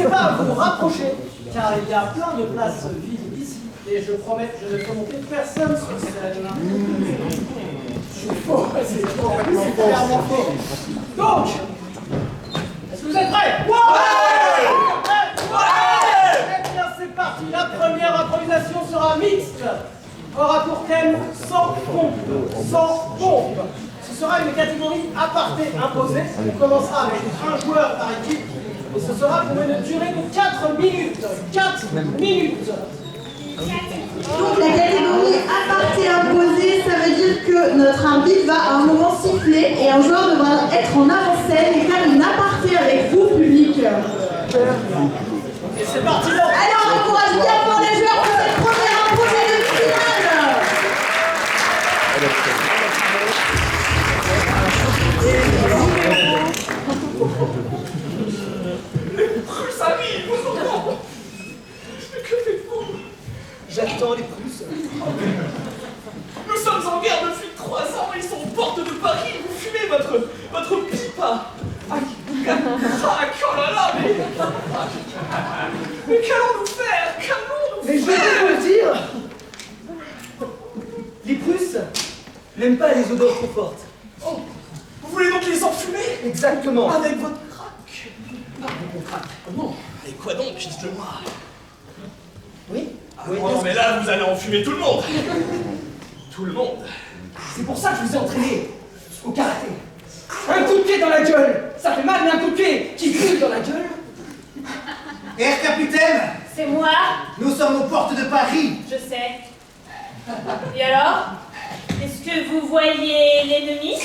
commencez pas à vous rapprocher, car il y a plein de places vides ici. Et je promets que je ne ferai monter personne sur scène. C'est faux, c'est faux, c'est clairement faux. Donc, est-ce que vous êtes prêts? Ouais! Eh bien, c'est parti. La première improvisation sera mixte. Aura pour thème sans pompe. Sans pompe. Ce sera une catégorie aparté imposée. On commencera avec un joueur par équipe. Et ce sera pour une durée de 4 minutes. 4 minutes. Donc la catégorie aparté imposée, ça veut dire que notre arbitre va à un moment siffler et un joueur devra être en avant-scène et faire une aparté avec vous, public. Et c'est parti. Alors, encourage bien pour les joueurs pour cette première imposée de finale. J'attends les Prusses. Nous sommes en guerre depuis 3 ans, ils sont aux portes de Paris, vous fumez votre pipa. Ah, oh là là, mais qu'allons-nous faire? Mais je vais vous le dire, les Prusses n'aiment pas les odeurs trop fortes. Oh, vous voulez donc les enfumer? Exactement. Avec votre crack. Ah, mon crack. Comment? Et quoi donc, dites-le-moi. Oui. Oui, non, mais là, vous allez enfumer tout le monde. Tout le monde. C'est pour ça que je vous ai entraîné au karaté. Un coup de pied dans la gueule, ça fait mal, mais un coup de pied qui pue dans la gueule. Air capitaine, C'est moi, nous sommes aux portes de Paris. je sais. Et alors? Est-ce que vous voyez l'ennemi?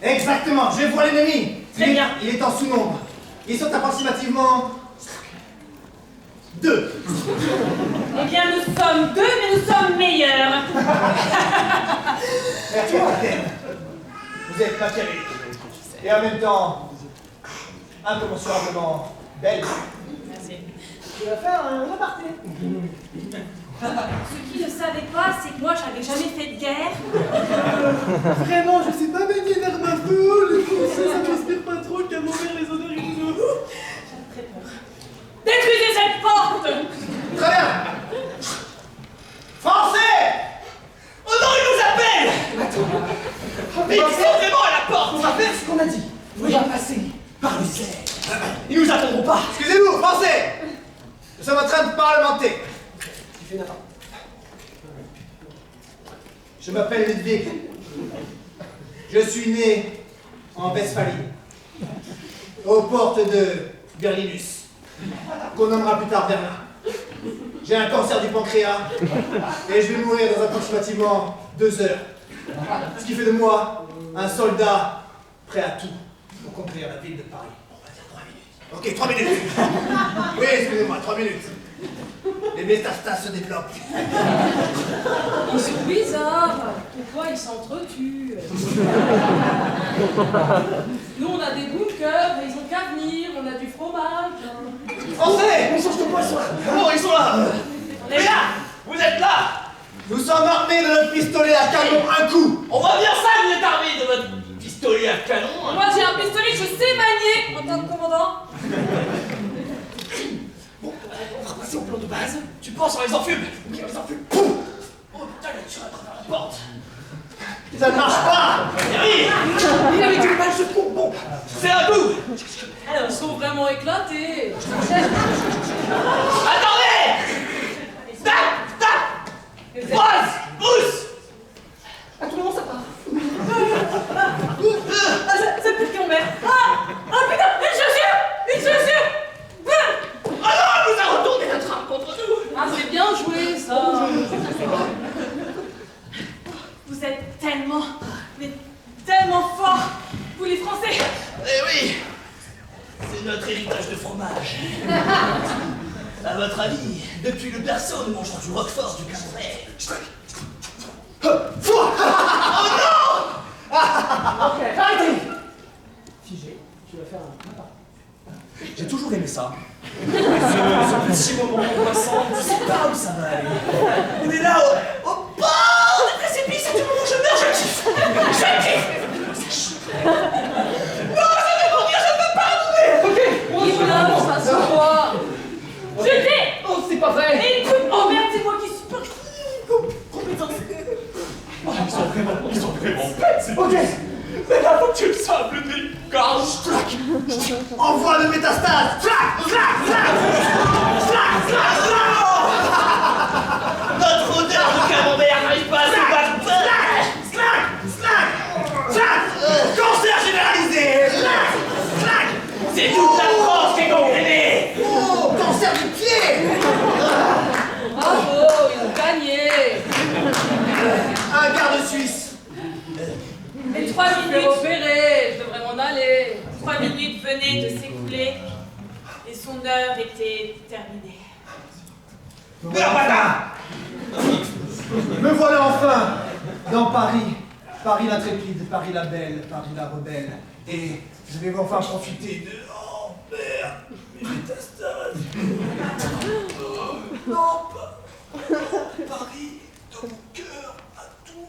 Exactement, je vois l'ennemi. Très bien. Il est en sous-nombre. Ils sont approximativement 2. Eh bien, nous sommes 2, mais nous sommes meilleurs. Air capitaine, vous êtes machiavélique. Et en même temps, incommensurablement belle. Merci. Tu vas faire un aparté. Ce qui ne savait pas, c'est que moi, j'avais jamais fait de guerre. Vraiment, je sais pas baigner vers ma foule. Les Français, ça m'inspire pas trop qu'à mourir les odeurs et tout. J'ai très peur. Détruisez cette porte! Très bien. Français! Oh non, ils nous appellent! Mais ils sont vraiment à la porte! On va faire ce qu'on a dit. On va passer par le cerf. Ils nous attendront pas! Excusez-nous, Français! Nous sommes en train de parlementer. Tu fais n'importe. Je m'appelle Ludwig. Je suis né en Westphalie, aux portes de Berlinus, qu'on nommera plus tard Berlin. J'ai un cancer du pancréas et je vais mourir dans approximativement 2 heures. Ce qui fait de moi un soldat prêt à tout pour conquérir la ville de Paris. On va dire 3 minutes. Ok, 3 minutes. Oui, excusez-moi, 3 minutes. Les métastases se développent. Ils sont bizarres. Pourquoi ils s'entretuent? Nous, on a des bunkers, ils ont qu'à venir, on a du fromage. Français! On change de poisson. Oh, ils sont là! On est là! Vous êtes là! Nous sommes armés de notre pistolet à canon un coup. On va dire ça, vous êtes armés de votre pistolet à canon! Moi, j'ai un pistolet que je sais manier en tant que commandant. Bon, on va passer au plan de base. Tu penses, on les enfume? Ok, on les enfume. Poum! Oh putain, il a tiré à travers la porte. Ça ne marche pas. Oui! Il avait une balle de pompe. Bon. C'est un coup! Alors, ils sont vraiment éclatés. Attendez! Stop! Stop! Pause! Pousse! À tout moment, ça part. Ah, c'est plus qu'on met. Ah putain, une chaussure. Oh non, elle nous a retourné notre arme contre nous! Ah, c'est bien joué, ça. Vous êtes tellement, mais tellement forts, vous les Français! Eh oui! C'est notre héritage de fromage. À votre avis, depuis le berceau, nous mangeons du roquefort, du camembert. Oh non! Ok, arrêtez. Figé, tu vas faire un aparté. J'ai toujours aimé ça. Ce petit moment angoissant, tu sais pas où ça va aller. On est là au bord du précipice et tout le moment où je meurs, je kiffe. Je kiffe. Non, ça veut pas dire, je ne veux pas mourir. Ok, Il là, ça se voit. ils sont vraiment bêtes, c'est ok. Mais là, faut que tu le sables des gorges. Envoie de métastase. Notre odeur de camembert n'arrive pas à se battre. Cancer généralisé. C'est toute la France qui est gangrénée. Oh, cancer du pied. Bravo, ils ont gagné. Un garde suisse. Les 3 Je vais minutes, opérer, je devrais m'en aller. 3 minutes venaient de s'écouler et son heure était terminée. Me voilà enfin dans Paris. Paris l'intrépide, Paris la belle, Paris la rebelle. Et je vais enfin profiter de... Oh merde, mes métastases. Oh, non, pas... Paris, dans mon cœur, à tout.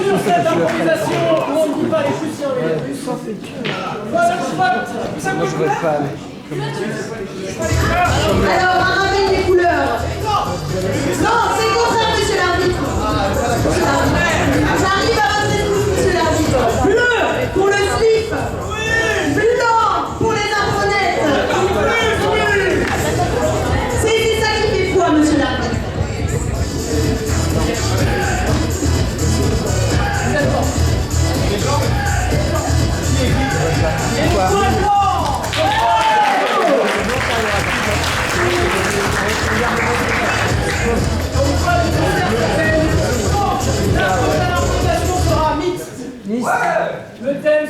Sur cette improvisation, où on ne dit pas les chutes sur les Russes, voilà le spot. Moi je voudrais pas aller. Alors, un rappel des couleurs. Non, c'est le contraire, monsieur l'arbitre. Monsieur l'arbitre. J'arrive à votre écoute, monsieur l'arbitre. Bleu pour le slip. Blanc pour les impronettes. C'est ça qui fait foi, monsieur l'arbitre. La prochaine improvisation sera mixte. Le thème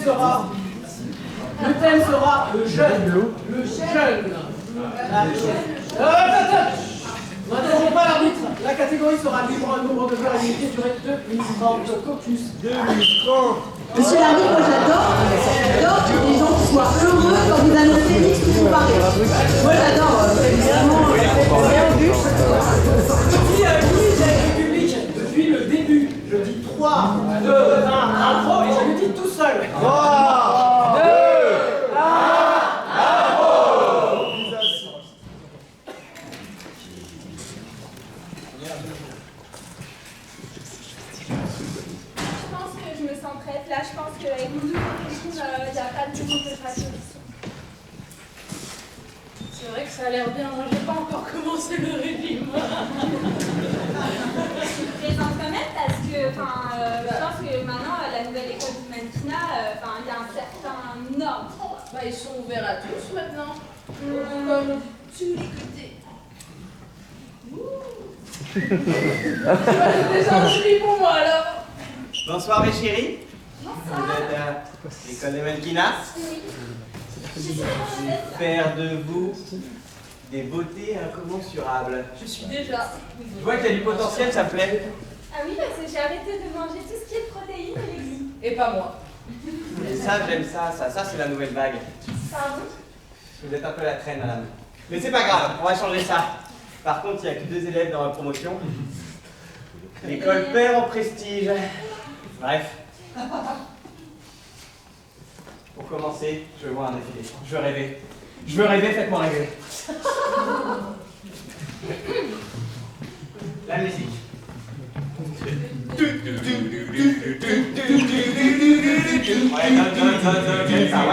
sera le jeune. Le jeune. N'interrompons pas l'arbitre. La catégorie sera libre, un nombre de joueurs limité, durée 2 minutes 30, caucus 2 minutes 30. Monsieur l'arbitre, moi j'adore que les gens soient heureux quand vous annoncez mixte ou comparé. Moi j'adore, c'est vraiment bien vu. Qui a dit la République depuis le début? Je dis 3, 2, 1, intro, et je le dis tout seul. 3, 2, 1, intro. Je pense que je me sens prête. Là, je pense qu'avec mon nouveau régime, il n'y a pas de raison que je fasse audition. C'est vrai que ça a l'air bien, moi j'ai pas encore commencé le régime. Je me présente quand même parce que je pense que maintenant, la nouvelle école du mannequinat, il y a un certain norme. Bah ils sont ouverts à tous maintenant. Comme tous les côtés. Tu vas déjà un joli pour moi alors. Bonsoir mes chéris. Bonsoir. Vous êtes à l'école des mannequinats. Oui. Je suis Je vais faire de vous des beautés incommensurables. Je suis déjà. Je vois qu'il y a du potentiel, ça me plaît. Ah oui, parce que j'ai arrêté de manger tout ce qui est protéines et légumes. Et pas moi. Et ça, j'aime ça. Ça c'est la nouvelle vague. Pardon? Vous êtes un peu la traîne, madame. Mais c'est pas grave, on va changer ça. Par contre, il n'y a que 2 élèves dans la promotion. L'école perd en prestige. Bref. Pour commencer, je veux voir un défilé. Je veux rêver. Je veux rêver, faites-moi rêver. La musique. Ouais, donne ça, ouais.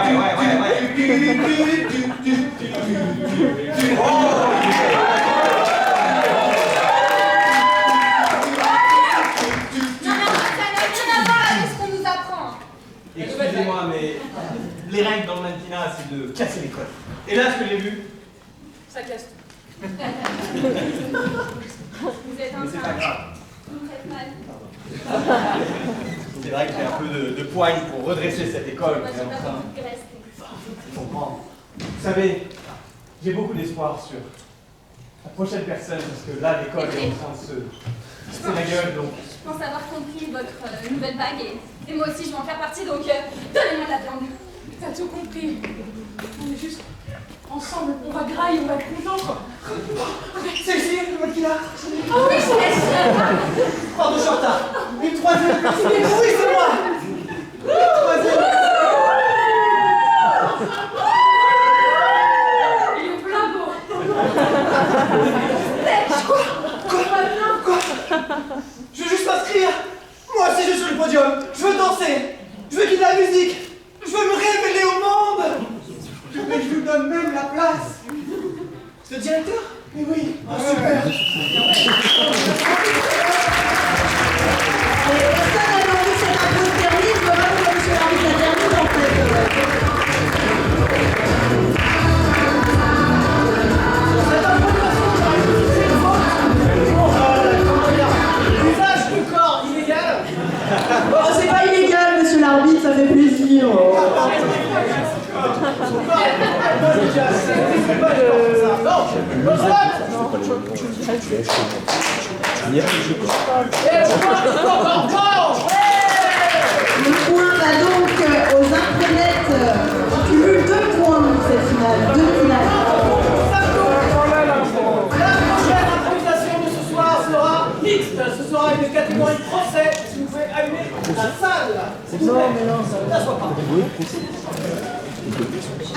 Non, mais en fait, ça n'a rien à voir avec ce qu'on nous apprend. Excusez-moi, mais les règles dans le mannequinat, c'est de casser l'école. Et là, ce que j'ai vu, Ça casse tout. Vous êtes en mais c'est pas train. grave. Vous me faites mal. C'est vrai que j'ai un peu de poigne pour redresser cette école. Moi, mais j'ai pas enfin, beaucoup de graisse. je comprends. Vous savez, j'ai beaucoup d'espoir sur la prochaine personne, parce que là, l'école est en train de se casser la gueule, donc... Je pense avoir compris votre nouvelle vague et moi aussi je vais en faire partie, donc donnez-moi de la viande. T'as tout compris. On est juste ensemble, on va grailler, on va être contents quoi. C'est ici, le mannequinat. Oh oui, je laisse. Pardon, je suis en retard. Une 3e podium, je veux danser, je veux qu'il y ait de la musique, je veux me révéler au monde. Mais je lui donne même la place. C'est le directeur? Mais oui, oh, super. Personne n'a envie que cette impôt se termine, je vois pas pourquoi monsieur l'arbitre la termine en fait. Cette improvisation, j'arrive à fixer une faute. Comment dire, l'usage du corps illégal. Oh, c'est pas illégal, monsieur l'arbitre, ça fait plaisir. Le point va donc aux imprenettes. On cumule 2 points pour cette finale. 2 finales. La prochaine improvisation de ce soir sera mixte. Ce sera une catégorie procès. Si vous pouvez allumer la salle. S'il vous plaît. N'assois pas.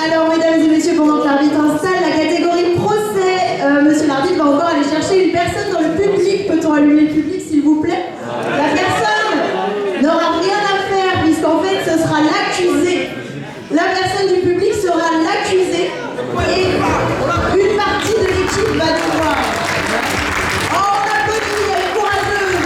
Alors, mesdames et messieurs, pendant que l'arbitre installe la catégorie procès, monsieur l'arbitre va encore aller chercher une personne dans le public. Peut-on allumer le public, s'il vous plaît? La personne n'aura rien à faire, puisqu'en fait, ce sera l'accusé. La personne du public sera l'accusé. Et une partie de l'équipe va devoir. Oh, on applaudit, elle est courageuse.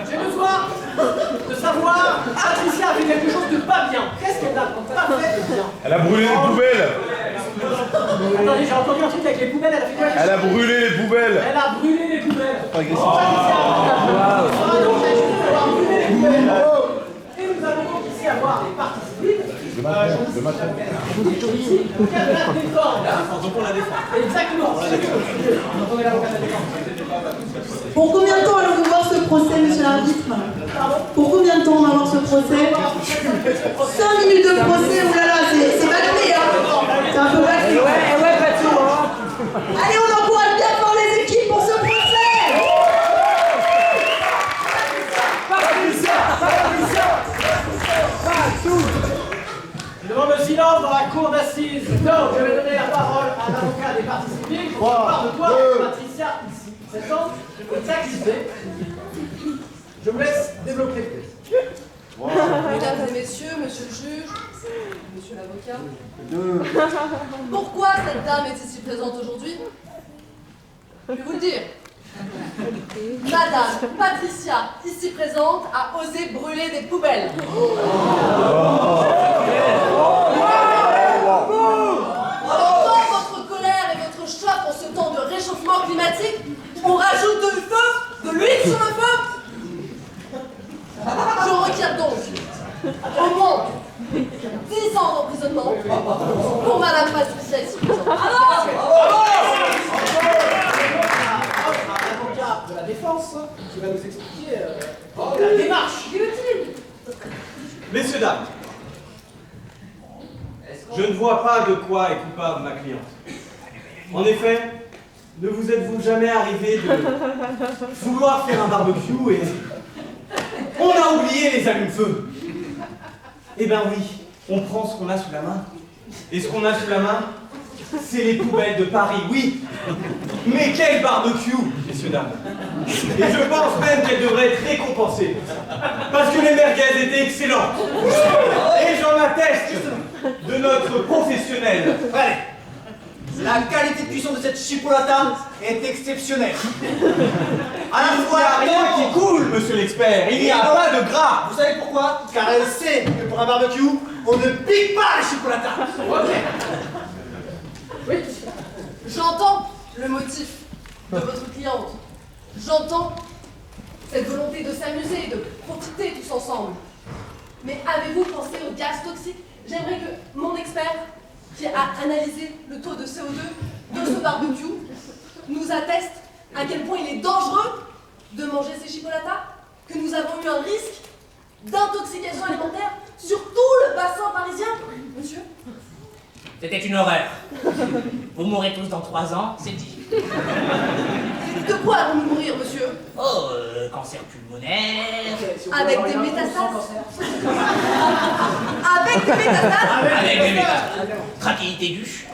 J'ai besoin de savoir, Patricia a fait quelque chose de pas bien. Qu'est-ce qu'elle n'a pas fait de bien? Elle a brûlé les poubelles. Attendez, j'ai entendu un truc avec les poubelles, elle a fait quoi? Elle a brûlé les poubelles. Elle a brûlé les poubelles. Agressif. Patricia sera donc accusée d'avoir brûlé les poubelles. Et nous allons donc ici avoir des parties civiles. Je vous ici, au cas de la défense. Donc on la défend. Exactement. Entendez l'avocat de la défense. Pour combien de temps allons-nous voir ce procès, monsieur l'arbitre? Pour combien de temps on va voir ce procès? 5 minutes de procès, oulala, c'est bâclé, hein? C'est un peu bâclé. Ouais, pas tout, hein? Allez, on encourage bien fort les équipes pour ce procès! Je demande le silence dans la cour d'assises. Donc, je vais donner la parole à l'avocat des parties civiles. On parle de toi, Patricia, ici. Cet homme est accusé. Je vous laisse développer le texte. Mesdames et messieurs, monsieur le juge, monsieur l'avocat, pourquoi cette dame est ici présente aujourd'hui? Je vais vous le dire. Madame Patricia, ici présente, a osé brûler des poubelles. Entendant votre colère et votre choix pour ce temps de réchauffement climatique, on rajoute du feu, de l'huile sur le feu. Je requiers donc au moins 10 ans d'emprisonnement pour Madame Patricia ici présente. L'avocat de la défense qui va nous expliquer la démarche. Messieurs, dames, je ne vois pas de quoi est coupable ma cliente. En effet, ne vous êtes-vous jamais arrivé de vouloir faire un barbecue et on a oublié les allumes-feu? Eh ben oui, on prend ce qu'on a sous la main. Et ce qu'on a sous la main, c'est les poubelles de Paris, oui. Mais quel barbecue, messieurs, dames. Et je pense même qu'elle devrait être récompensée. Parce que les merguez étaient excellentes. Et j'en atteste de notre professionnel. Allez, la qualité de cuisson de cette chipolata est exceptionnelle. À la fois, Il n'y a rien qui coule, monsieur l'expert. Il n'y a pas de gras. Vous savez pourquoi? Car elle sait que pour un barbecue, on ne pique pas les chipolatas. Oui, j'entends le motif de votre cliente. J'entends cette volonté de s'amuser et de profiter tous ensemble. Mais avez-vous pensé au gaz toxique? J'aimerais que mon expert, qui a analysé le taux de CO2 de ce barbecue, nous atteste à quel point il est dangereux de manger ces chipolatas, que nous avons eu un risque d'intoxication alimentaire sur tout le bassin parisien. Monsieur? C'était une horreur. Vous mourrez tous dans 3 ans, c'est dit. De quoi allons-nous mourir, monsieur? Oh, cancer pulmonaire. Avec des métastases? Avec des métastases? Avec des métastases. Trachéite aiguë.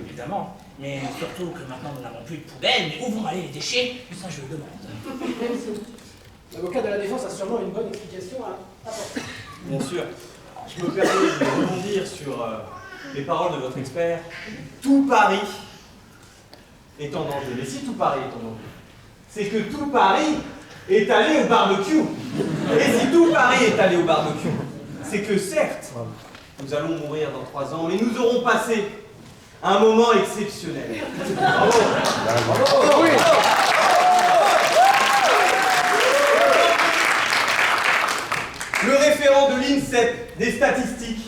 Évidemment. Mais surtout que maintenant nous n'avons plus de poubelle, mais où vont aller les déchets? Ça je le demande. L'avocat de la défense a sûrement une bonne explication à apporter. Bien sûr. Je me permets de rebondir sur les paroles de votre expert. Tout Paris est en danger. Mais si tout Paris est en danger, c'est que tout Paris est allé au barbecue. Et si tout Paris est allé au barbecue, c'est que certes, nous allons mourir dans 3 ans, mais nous aurons passé un moment exceptionnel. Bravo. Bravo. Oui. Le référent de l'INSEP des statistiques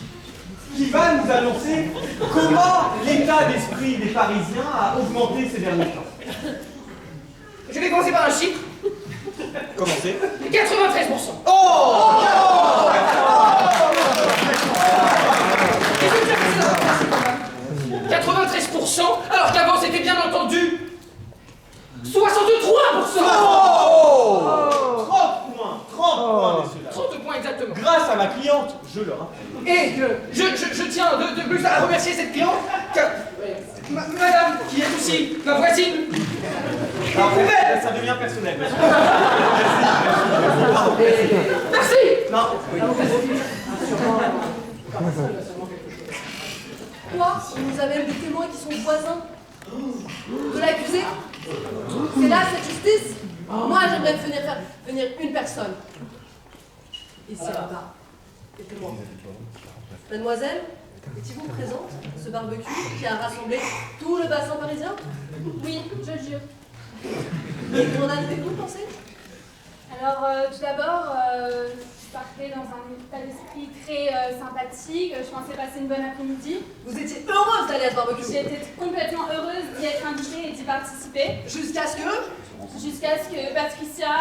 qui va nous annoncer comment l'état d'esprit des Parisiens a augmenté ces derniers temps. Je vais commencer par un chiffre. Commencez. 93%. Oh, 93%, alors qu'avant c'était bien entendu 63%. Oh 30 points, messieurs. 30 points exactement. Grâce à ma cliente, je le rappelle. Et je tiens de plus à remercier cette cliente, car madame, qui est aussi ma voisine, Alors, ça devient personnel. merci. Non. Quoi? On nous amène des témoins qui sont voisins de l'accusé? C'est là cette justice? Moi, j'aimerais faire venir une personne. Ici, là-bas. Quelques mois. Mademoiselle, étiez-vous présente à ce barbecue qui a rassemblé tout le bassin parisien? Oui, je le jure. Et qu'en avez-vous pensé? Alors, tout d'abord, je partais dans un état d'esprit très sympathique. Je pensais passer une bonne après-midi. Vous étiez heureuse d'aller à ce barbecue? J'étais complètement heureuse d'y être invitée et d'y participer. Jusqu'à ce que Patricia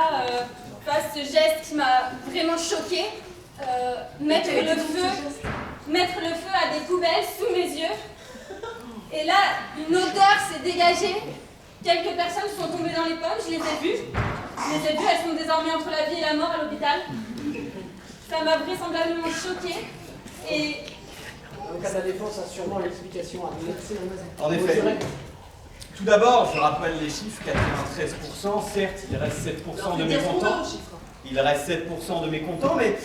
fasse ce geste qui m'a vraiment choquée. Mettre le feu à des poubelles sous mes yeux. Et là, une odeur s'est dégagée. Quelques personnes sont tombées dans les pommes, je les ai vues. Elles sont désormais entre la vie et la mort à l'hôpital. Ça m'a vraisemblablement choquée. Et... L'avocat de la défense a sûrement l'explication à donner. En effet. Tout d'abord, je rappelle les chiffres, 93%, certes, il reste 7% de mécontents. Il reste 7% de mécontents, mais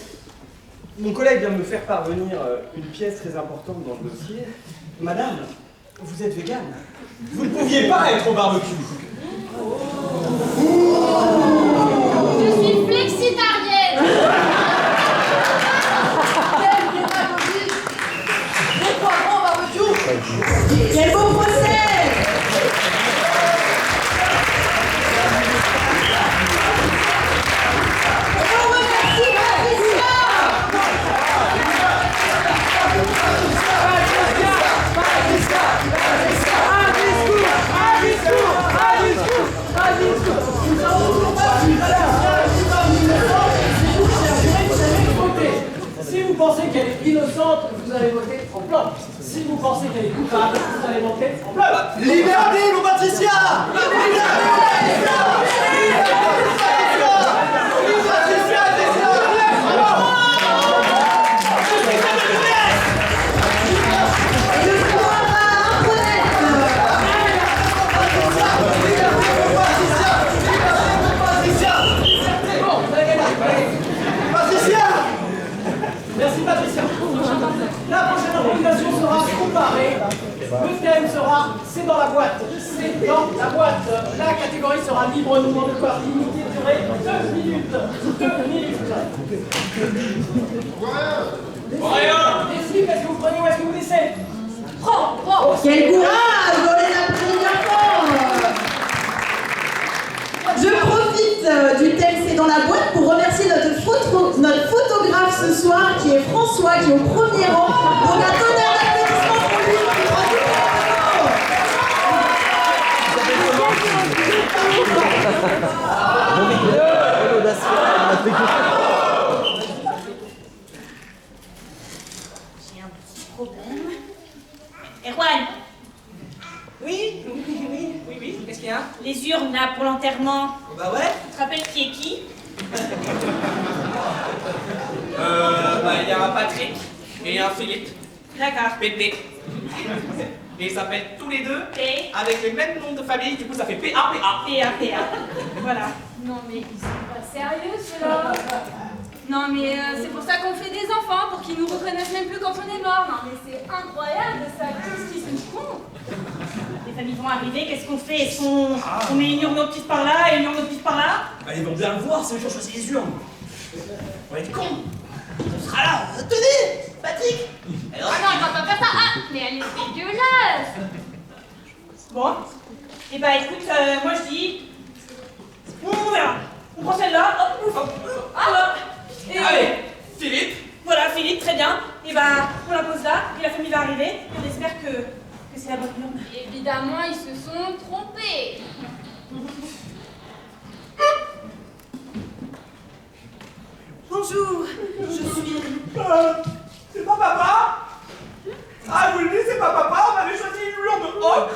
mon collègue vient de me faire parvenir une pièce très importante dans le dossier. Madame, vous êtes végane. Vous ne pouviez pas être au barbecue. Je suis flexitarienne. quelle démagogie! Des poivrons au barbecue! Quel beau procès! Si vous pensez qu'elle est innocente, vous allez voter en blanc. Si vous pensez qu'elle est coupable, vous allez voter en bleu. Liberté, mon Patricia! Merci Patricia. La prochaine organisation sera comparée. Le thème sera c'est dans la boîte. C'est dans la boîte. La catégorie sera libre mouvement de corps limité durée 2 minutes. 2 minutes. Les filles, est-ce que vous prenez ou est-ce que vous laissez? Prends! Quel courage! On les a pris Je profite du thème C'est dans la boîte pour remercier notre photographe ce soir qui est François, qui est au premier rang. On a tonnerre d'applaudissements pour lui. Oui, qu'est-ce qu'il y a? Les urnes là pour l'enterrement. Bah ouais. Tu te rappelles qui est qui? Il y a un Patrick et un Philippe. D'accord. PP. Et ils s'appellent tous les deux P. avec les mêmes noms de famille, du coup ça fait PAPA. PA. Voilà. Non mais ils sont pas sérieux ceux-là. Non mais c'est pour ça qu'on fait des enfants, pour qu'ils nous reconnaissent même plus quand on est mort. Non mais c'est incroyable ça, qu'est-ce qu'ils sont cons. Les familles vont arriver, qu'est-ce qu'on fait? Est-ce qu'on met une urne aux petites par là et une urne aux petites par là? Bah ils vont bien le voir, c'est eux qui ont choisi les urnes. On va être cons. On sera là. Tenez, Patrick. Ah non, elle va pas faire ça. Ah, mais elle est dégueulasse. Bon. Et bah écoute, moi je dis... On verra. On prend celle-là, hop. Et Allez, Philippe. Voilà, Philippe, très bien. Et bah on la pose là, et la famille va arriver. Et on espère que c'est la bonne urne. Évidemment, ils se sont trompés. Bonjour, je suis... C'est pas papa? Ah, vous le dites, c'est pas papa, on avait choisi une urne ocre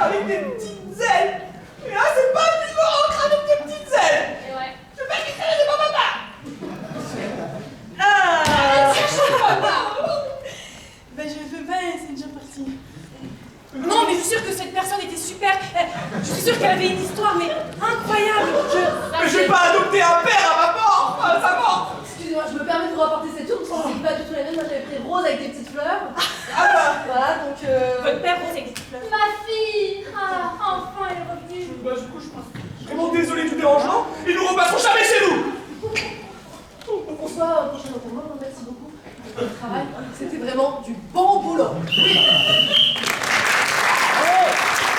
avec des petites ailes. Et là, c'est pas une urne ocre avec des petites ailes. Et ouais. Je veux pas qu'il c'est pas papa. Ah Ben je veux pas, c'est déjà parti. Non, mais je suis sûre que cette personne était super. Je suis sûre qu'elle avait une histoire, mais incroyable. Mais je vais pas adopter un père à ma mort, à sa mort. Excusez-moi, je me permets de vous rapporter cette urne parce que c'est pas du tout la même. Moi j'avais pris rose avec des petites fleurs. Ah bah. Voilà, donc Votre père, rose avec des petites fleurs. Ma fille. Ah, enfin elle est revenue. Bah, du coup, je suis vraiment désolé du dérangement. Ils nous repasseront jamais chez nous. Bonsoir, prochain enterrement, merci beaucoup pour votre travail. C'était vraiment du bon boulot.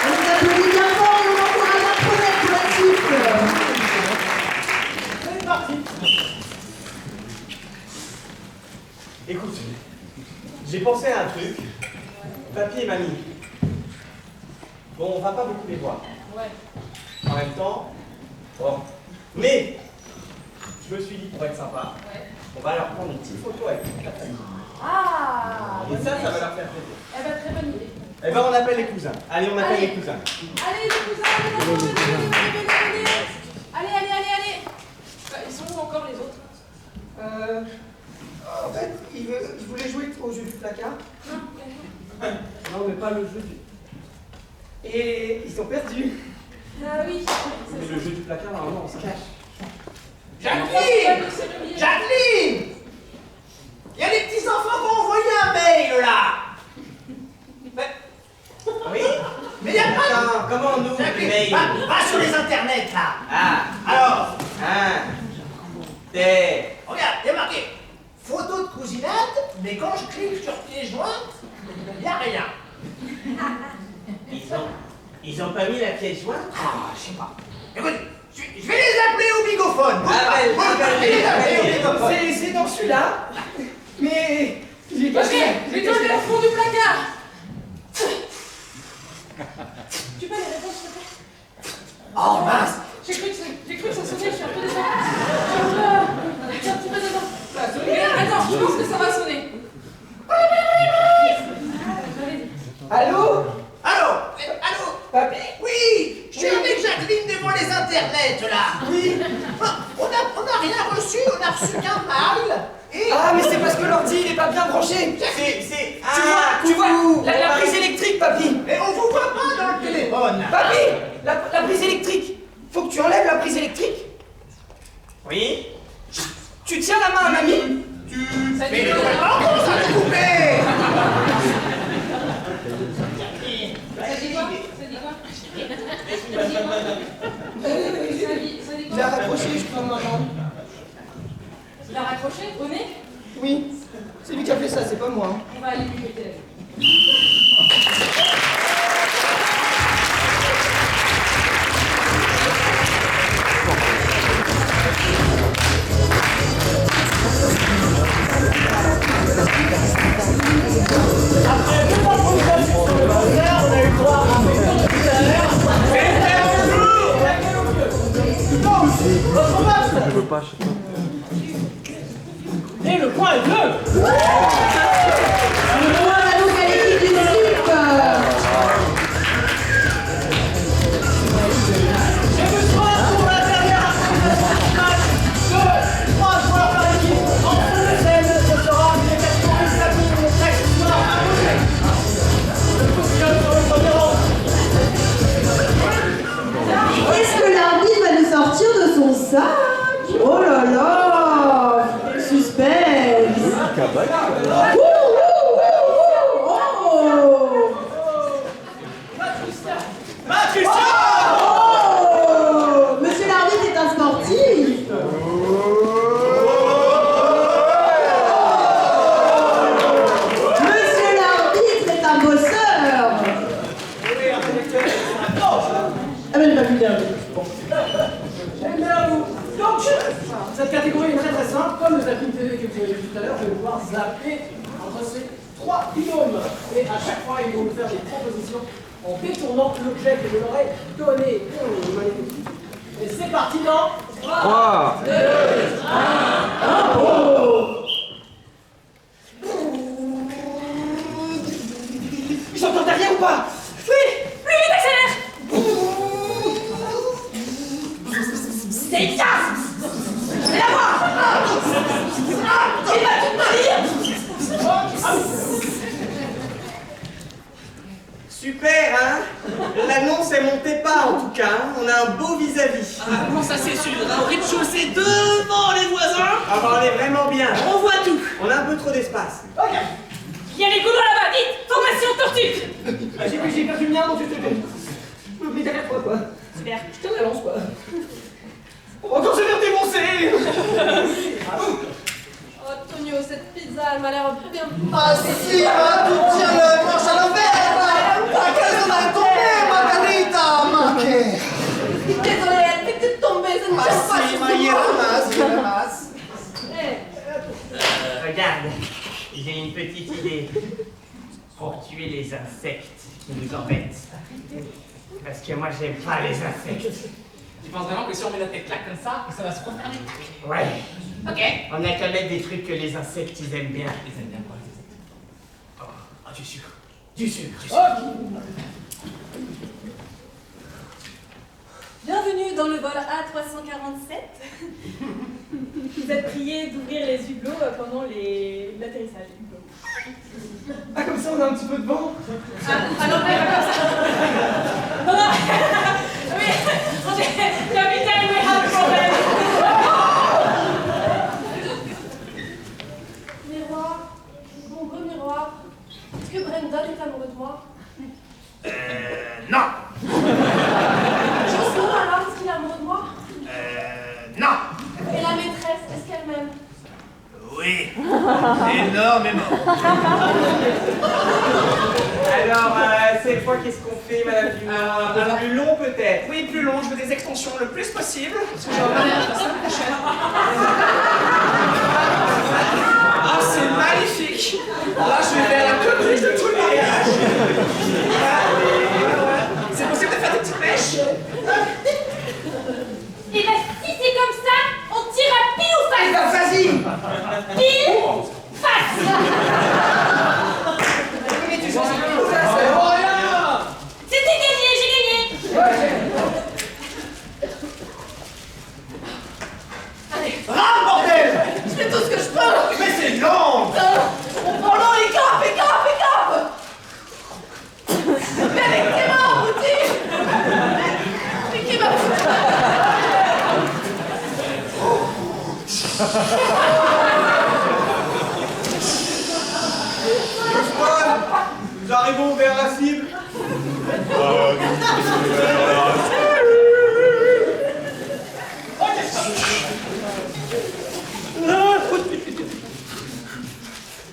On vous applaudit bien fort et on encourage un premier collectif. C'est parti. Écoute, j'ai pensé à un truc. Papy et mamie. Bon, on va pas beaucoup les voir. Ouais. En même temps, bon. Mais, je me suis dit, pour être sympa, on va leur prendre une petite photo avec toute la famille. Ah. Et ça va leur faire plaisir. Eh ben, très bonne idée. Eh ben, on appelle les cousins. Allez, on appelle les cousins. Allez, les cousins, venez. Allez. Ils sont où encore les autres? En fait, il voulait jouer au jeu du placard. Non, mais pas le jeu du... Et ils sont perdus. Ah oui. Mais le jeu du placard, normalement, on se cache. Jacqueline! Il y a les petits enfants qui ont envoyé un mail là! Oui? Mais il y a pas de... Putain, comment on ouvre les Jacqueline, mails? va sur les internets là! Ah, Alors, regarde, il y a marqué photo de cousinade, mais quand je clique sur pieds joints, il n'y a rien. Ils ont pas mis la pièce jointe? Ah, je sais pas. Écoute, je vais les appeler au bigophone. C'est dans celui-là. Mais... J'ai pas J'ai tourné au fond du placard. Tu peux les répondre, s'il te plaît? Oh mince! J'ai cru que ça sonnait, je suis un peu désolée. Je suis un petit peu dedans. Attends, je pense que ça va sonner. Allô? Allô? Papy? Oui! Je suis avec Jacqueline devant les internets là! Oui. On n'a rien reçu, on a reçu qu'un mail et... Ah, mais c'est parce que l'ordi, il est pas bien branché. Tu vois, la prise électrique, papy. Mais on vous voit pas dans le téléphone! Papy, la prise électrique. Faut que tu enlèves la prise électrique. Oui? Tu tiens la main à mamie. Mais comment ça a coupé? Ça dit quoi? Il a raccroché, je crois, maman. Il a raccroché au nez? Oui, c'est lui qui a fait ça, c'est pas moi. On va aller lui péter. Après deux improvisations sur le concert, on a eu droit à un petit tout à l'heure. Votre match. Je peux pas, je sais pas. Et le point est 2. On va donc à l'équipe du slip. Oh, monsieur l'arbitre est un sportif. Monsieur l'arbitre est un bosseur. Ah mais j'ai pas pu dire. J'aime bien vous. Donc, cette catégorie est très très simple. Comme le zapping TV que vous avez vu tout à l'heure, je vais pouvoir zapper entre ces 3 binômes. Et à chaque fois, ils vont me faire des propositions en détournant l'objet que je leur ai donné. Et c'est parti dans 3, 2, 1, oh! Ils s'entendent derrière ou pas? Oui, plus vite, accélère. C'est efficace. Je vais l'avoir. Il va tout me dire. Super, hein? L'annonce est montée pas en tout cas, hein. On a un beau vis-à-vis. Ah, comment ça c'est sûr, hein? Au rez-de-chaussée devant les voisins. Ah bah on est vraiment bien. On voit tout. On a un peu trop d'espace. Ok. Il y a les goudrons là-bas, vite. Formation tortue. J'ai perdu le mien, donc je te fais. Mais derrière toi, quoi. Super. Je te la lance, quoi. On va encore se faire défoncer. Oh, Tonio, cette pizza, elle m'a l'air bien. Ah si, hein, tu tiens le manche à l'envers. Ah, qu'est-ce qu'on a tombé, Margarita, manqué. Désolée, elle fait que de tomber, ça ne Ah tient pas. si, ma il ramasse. Eh, Regarde, j'ai une petite idée pour tuer les insectes qui nous embêtent. Parce que moi, j'aime pas les insectes. Tu penses vraiment que si on met la tête claque comme ça, ça va se refermer? Ouais. Ok. On a qu'à mettre des trucs que les insectes, ils aiment bien. Ils aiment bien quoi, les insectes? Ah, du sucre. Du sucre. Bienvenue dans le vol A347. Vous êtes priés d'ouvrir les hublots pendant l'atterrissage. Ah, comme ça, on a un petit peu de vent. Ah non, mais pas comme ça. Non, non. Oui, capitaine, we have a problem. miroir, nombreux miroir. Est-ce que Brenda est amoureux de moi? Non. Jocelyn, alors, est-ce qu'il est amoureux de moi? Non. Et la maîtresse, est-ce qu'elle m'aime? Oui. Énormément. Alors, cette fois, qu'est-ce qu'on fait, madame Dumont? Un peu plus long, peut-être? Oui, plus long, je veux des extensions le plus possible. Parce que j'ai un mariage la semaine prochaine. Ah, c'est magnifique. Là, je vais faire la copie de tout le mariage. C'est possible de faire des petites mèches? Et bah, si c'est comme ça, on tire à pile ou face. Bah, vas-y. Pile, face. Mais tu joues C'était gagné, j'ai gagné. Allez, Rame, bordel. je fais tout ce que je peux. Mais c'est long. On prend l'eau, écape. Mais avec tes mains, abruti. Mais qui m'a Nous arrivons vers la cible.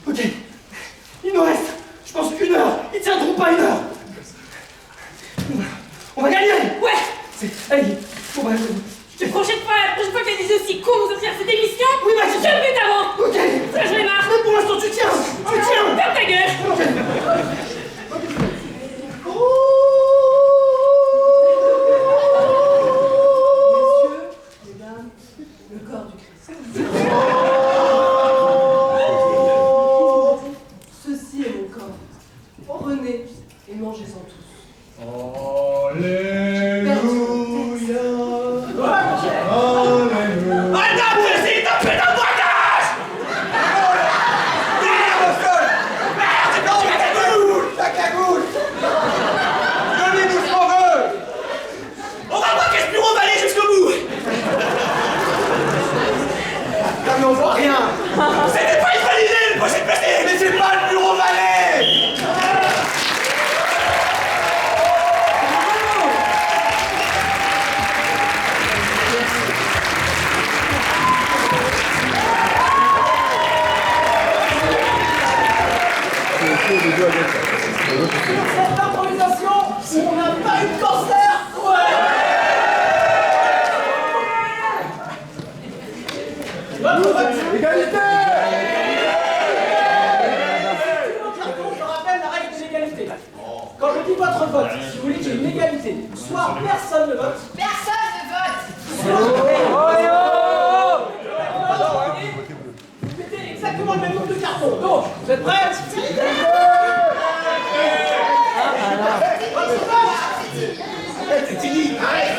Ok. Il nous reste, je pense, 1 heure. Ils tiendront pas 1 heure. On va gagner. Ouais. Allez, bon bah... La prochaine fois que les yeux aussi courts nous offrir cette émission, Oui, bah, je le bute avant. Ok. Ça, j'en ai marre. Mais pour l'instant, tu tiens. Ferme ta gueule. Messieurs, mesdames, le corps du Christ. Ceci est mon corps. Prenez et mangez-en tous. Alléluia. Madame, c'est un peu d'un braquage. Merde, non, la cagoule. Donnez-nous ce qu'on veut. On va braquer ce bureau balai jusqu'au bout. Non, mais on voit rien. C'était pas une bonne idée, le projet de Mais c'est pas le bureau balai. voter. Soit personne ne vote. Personne ne vote. Vous mettez exactement le même nombre de cartons. Donc, vous êtes prêts? C'est fini. Arrête.